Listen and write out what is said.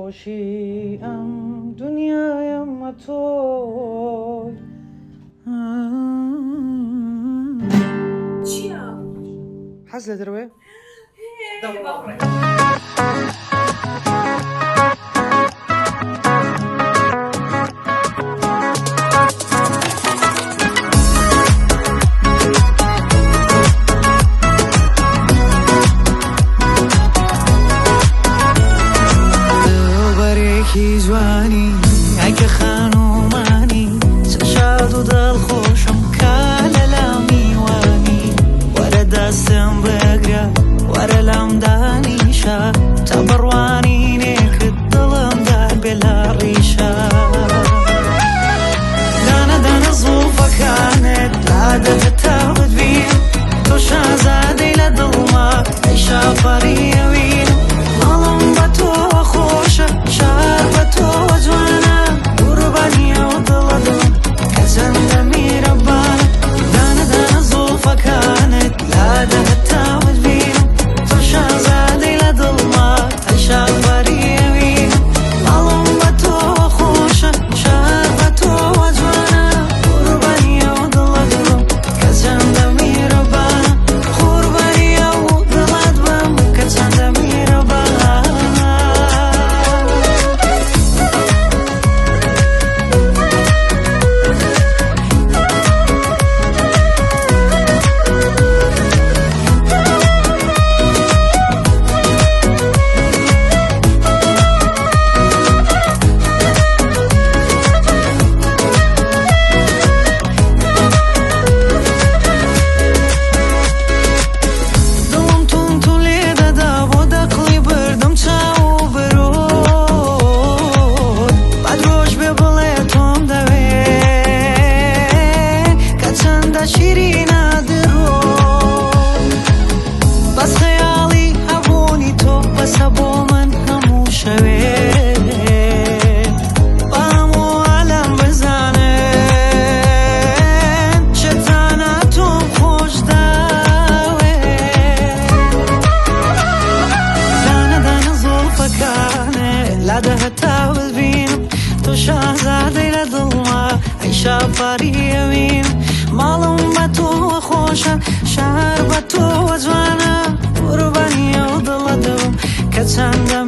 خۆشی ئەم دنیاەمە تۆی حەز لە دەروێ؟ جوانی ئەگە خانومانی چ شاد و دڵخۆشم کا لەلا میوانی وەرە دەستم بگرە وەرە لەم دانیشە تا بڕوانینێکت دڵمدا بێ لە ڕیشە دانە دانە زوڵفەکانت لادەهت تاوت بین تۆ شازادەی لە دڵما ئەی شافەریەوین ماڵم بە تۆ خۆشە شار بە تۆ جوانە قوربانیە و دڵەدڵم کە چەندە میرەبانە دانە دانە زوڵفەکانت لادەهت تاوت بینم تۆ شازادەی لە دڵما ئەی شافەریەوین ماڵم بە تۆ خۆشە شار بە تۆ جوانە قوربانیە و دڵەدڵم کە چەندە میرەبانە قوربانیە و دڵەدڵم کە چەندە میرەبانە شافەریەوین ماڵم بە تۆ خۆشە شار بە تۆ جوانە قوربانیە و دڵەدڵم کە چەندە